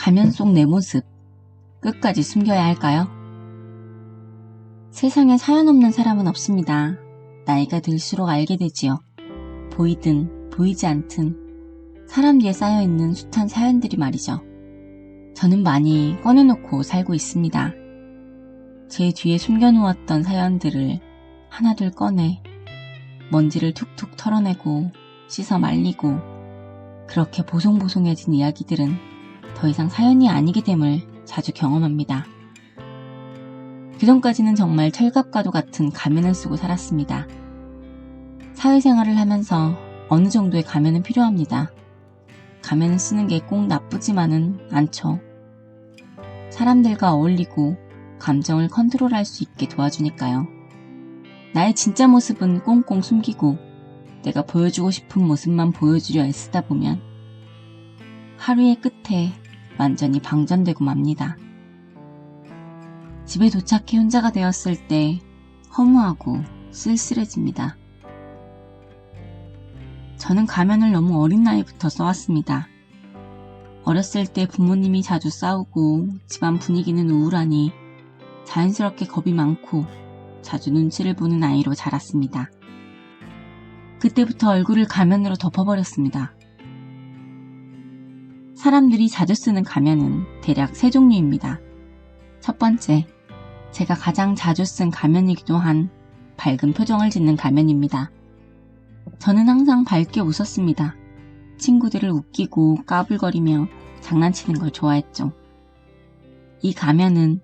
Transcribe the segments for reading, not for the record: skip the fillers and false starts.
가면 속 내 모습, 끝까지 숨겨야 할까요? 세상에 사연 없는 사람은 없습니다. 나이가 들수록 알게 되지요. 보이든 보이지 않든 사람 뒤에 쌓여있는 숱한 사연들이 말이죠. 저는 많이 꺼내놓고 살고 있습니다. 제 뒤에 숨겨놓았던 사연들을 하나둘 꺼내 먼지를 툭툭 털어내고 씻어 말리고 그렇게 보송보송해진 이야기들은 더 이상 사연이 아니게 됨을 자주 경험합니다. 그전까지는 정말 철갑과도 같은 가면을 쓰고 살았습니다. 사회생활을 하면서 어느 정도의 가면은 필요합니다. 가면을 쓰는 게 꼭 나쁘지만은 않죠. 사람들과 어울리고 감정을 컨트롤할 수 있게 도와주니까요. 나의 진짜 모습은 꽁꽁 숨기고 내가 보여주고 싶은 모습만 보여주려 애쓰다 보면 하루의 끝에 완전히 방전되고 맙니다. 집에 도착해 혼자가 되었을 때 허무하고 쓸쓸해집니다. 저는 가면을 너무 어린 나이부터 써왔습니다. 어렸을 때 부모님이 자주 싸우고 집안 분위기는 우울하니 자연스럽게 겁이 많고 자주 눈치를 보는 아이로 자랐습니다. 그때부터 얼굴을 가면으로 덮어버렸습니다. 사람들이 자주 쓰는 가면은 대략 세 종류입니다. 첫 번째, 제가 가장 자주 쓴 가면이기도 한 밝은 표정을 짓는 가면입니다. 저는 항상 밝게 웃었습니다. 친구들을 웃기고 까불거리며 장난치는 걸 좋아했죠. 이 가면은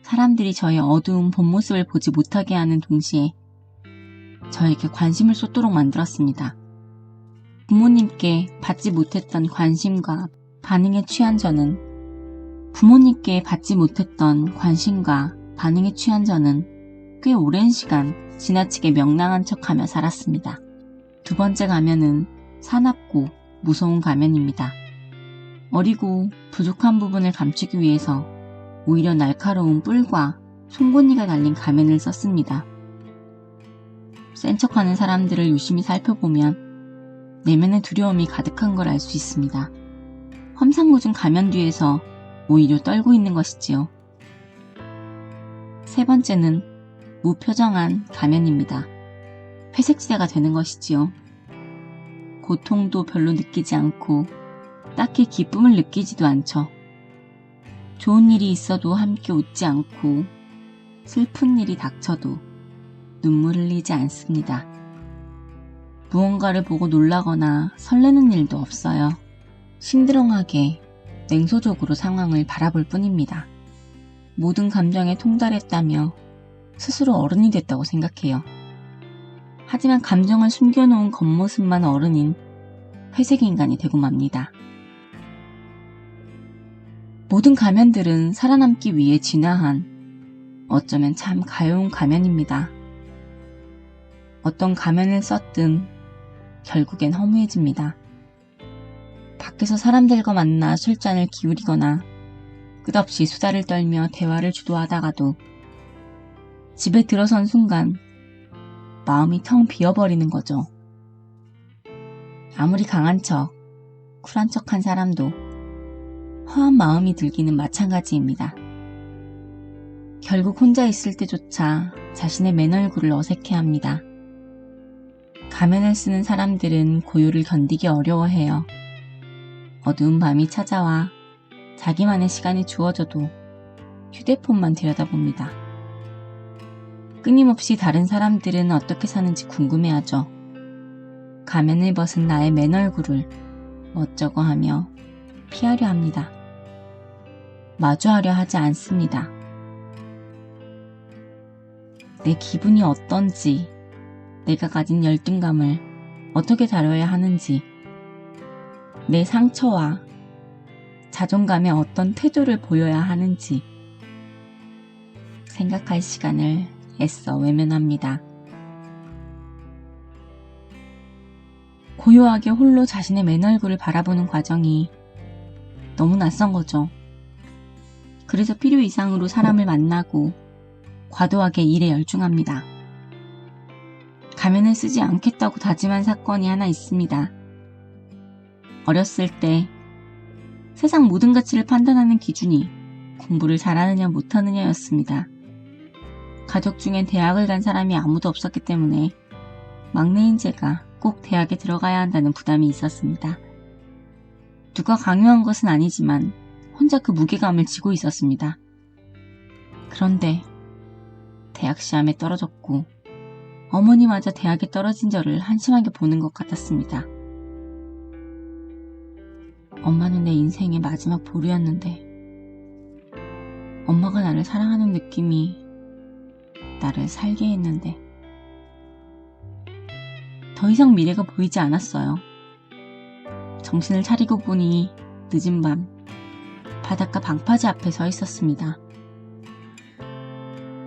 사람들이 저의 어두운 본 모습을 보지 못하게 하는 동시에 저에게 관심을 쏟도록 만들었습니다. 부모님께 받지 못했던 관심과 반응에 취한 저는 꽤 오랜 시간 지나치게 명랑한 척하며 살았습니다. 두 번째 가면은 사납고 무서운 가면입니다. 어리고 부족한 부분을 감추기 위해서 오히려 날카로운 뿔과 송곳니가 달린 가면을 썼습니다. 센 척하는 사람들을 유심히 살펴보면 내면의 두려움이 가득한 걸 알 수 있습니다. 험상궂은 가면 뒤에서 오히려 떨고 있는 것이지요. 세 번째는 무표정한 가면입니다. 회색지대가 되는 것이지요. 고통도 별로 느끼지 않고 딱히 기쁨을 느끼지도 않죠. 좋은 일이 있어도 함께 웃지 않고 슬픈 일이 닥쳐도 눈물을 흘리지 않습니다. 무언가를 보고 놀라거나 설레는 일도 없어요. 심드렁하게 냉소적으로 상황을 바라볼 뿐입니다. 모든 감정에 통달했다며 스스로 어른이 됐다고 생각해요. 하지만 감정을 숨겨놓은 겉모습만 어른인 회색 인간이 되고 맙니다. 모든 가면들은 살아남기 위해 진화한 어쩌면 참 가여운 가면입니다. 어떤 가면을 썼든 결국엔 허무해집니다. 밖에서 사람들과 만나 술잔을 기울이거나 끝없이 수다를 떨며 대화를 주도하다가도 집에 들어선 순간 마음이 텅 비어버리는 거죠. 아무리 강한 척, 쿨한 척한 사람도 허한 마음이 들기는 마찬가지입니다. 결국 혼자 있을 때조차 자신의 맨 얼굴을 어색해합니다. 가면을 쓰는 사람들은 고요를 견디기 어려워해요. 어두운 밤이 찾아와 자기만의 시간이 주어져도 휴대폰만 들여다봅니다. 끊임없이 다른 사람들은 어떻게 사는지 궁금해하죠. 가면을 벗은 나의 맨 얼굴을 어쩌고 하며 피하려 합니다. 마주하려 하지 않습니다. 내 기분이 어떤지, 내가 가진 열등감을 어떻게 다뤄야 하는지, 내 상처와 자존감에 어떤 태도를 보여야 하는지 생각할 시간을 애써 외면합니다. 고요하게 홀로 자신의 맨 얼굴을 바라보는 과정이 너무 낯선 거죠. 그래서 필요 이상으로 사람을 만나고 과도하게 일에 열중합니다. 가면을 쓰지 않겠다고 다짐한 사건이 하나 있습니다. 어렸을 때 세상 모든 가치를 판단하는 기준이 공부를 잘하느냐 못하느냐였습니다. 가족 중엔 대학을 간 사람이 아무도 없었기 때문에 막내인 제가 꼭 대학에 들어가야 한다는 부담이 있었습니다. 누가 강요한 것은 아니지만 혼자 그 무게감을 지고 있었습니다. 그런데 대학 시험에 떨어졌고 어머니마저 대학에 떨어진 저를 한심하게 보는 것 같았습니다. 엄마는 내 인생의 마지막 보루였는데 엄마가 나를 사랑하는 느낌이 나를 살게 했는데 더 이상 미래가 보이지 않았어요. 정신을 차리고 보니 늦은 밤 바닷가 방파제 앞에 서 있었습니다.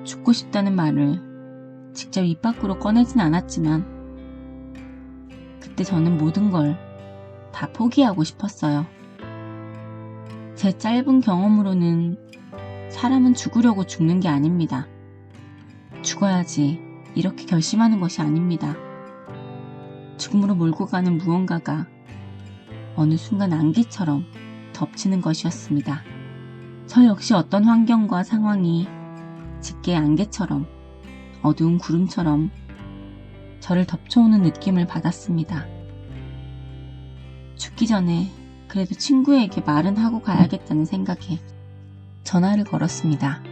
죽고 싶다는 말을 직접 입 밖으로 꺼내진 않았지만 그때 저는 모든 걸 다 포기하고 싶었어요. 제 짧은 경험으로는 사람은 죽으려고 죽는 게 아닙니다. 죽어야지 이렇게 결심하는 것이 아닙니다. 죽음으로 몰고 가는 무언가가 어느 순간 안개처럼 덮치는 것이었습니다. 저 역시 어떤 환경과 상황이 짙게 안개처럼 어두운 구름처럼 저를 덮쳐오는 느낌을 받았습니다. 죽기 전에 그래도 친구에게 말은 하고 가야겠다는 생각에 전화를 걸었습니다.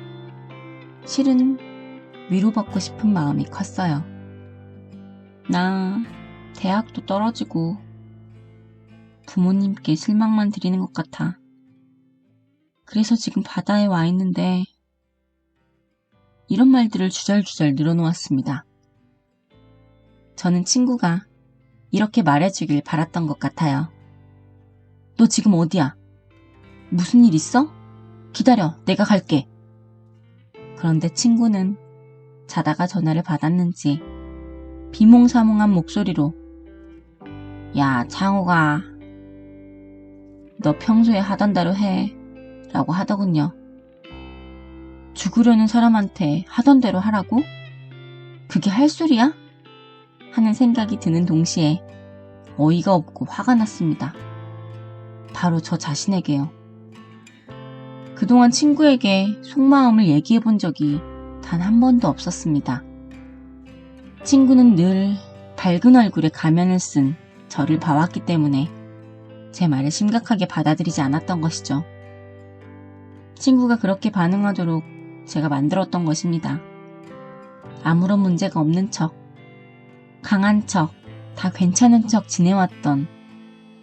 실은 위로받고 싶은 마음이 컸어요. 나 대학도 떨어지고 부모님께 실망만 드리는 것 같아. 그래서 지금 바다에 와 있는데 이런 말들을 주절주절 늘어놓았습니다. 저는 친구가 이렇게 말해주길 바랐던 것 같아요. 너 지금 어디야? 무슨 일 있어? 기다려, 내가 갈게. 그런데 친구는 자다가 전화를 받았는지 비몽사몽한 목소리로 야, 창호가 너 평소에 하던 대로 해 라고 하더군요. 죽으려는 사람한테 하던 대로 하라고? 그게 할 소리야? 하는 생각이 드는 동시에 어이가 없고 화가 났습니다. 바로 저 자신에게요. 그동안 친구에게 속마음을 얘기해 본 적이 단 한 번도 없었습니다. 친구는 늘 밝은 얼굴에 가면을 쓴 저를 봐왔기 때문에 제 말을 심각하게 받아들이지 않았던 것이죠. 친구가 그렇게 반응하도록 제가 만들었던 것입니다. 아무런 문제가 없는 척, 강한 척, 다 괜찮은 척 지내왔던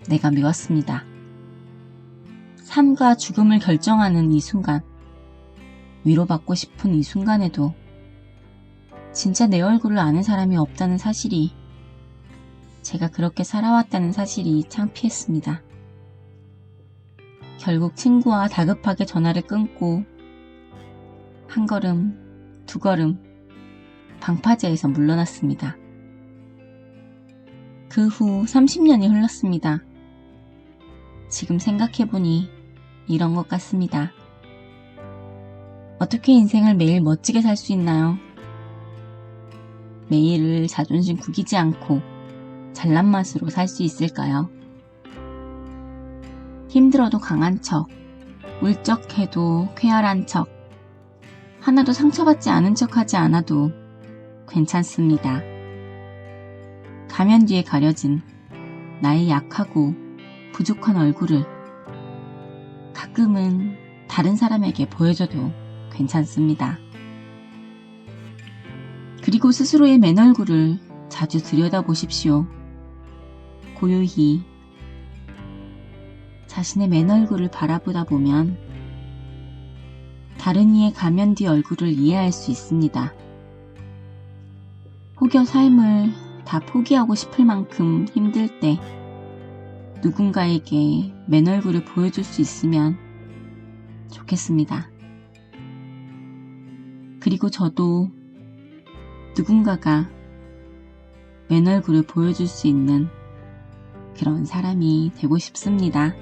내가 미웠습니다. 삶과 죽음을 결정하는 이 순간, 위로받고 싶은 이 순간에도 진짜 내 얼굴을 아는 사람이 없다는 사실이, 제가 그렇게 살아왔다는 사실이 창피했습니다. 결국 친구와 다급하게 전화를 끊고 한 걸음, 두 걸음 방파제에서 물러났습니다. 그 후 30년이 흘렀습니다. 지금 생각해보니 이런 것 같습니다. 어떻게 인생을 매일 멋지게 살 수 있나요? 매일을 자존심 구기지 않고 잘난 맛으로 살 수 있을까요? 힘들어도 강한 척, 울적해도 쾌활한 척, 하나도 상처받지 않은 척하지 않아도 괜찮습니다. 가면 뒤에 가려진 나의 약하고 부족한 얼굴을 가끔은 다른 사람에게 보여줘도 괜찮습니다. 그리고 스스로의 맨 얼굴을 자주 들여다보십시오. 고요히 자신의 맨 얼굴을 바라보다 보면 다른 이의 가면 뒤 얼굴을 이해할 수 있습니다. 혹여 삶을 다 포기하고 싶을 만큼 힘들 때 누군가에게 맨 얼굴을 보여줄 수 있으면 좋겠습니다. 그리고 저도 누군가가 맨 얼굴을 보여줄 수 있는 그런 사람이 되고 싶습니다.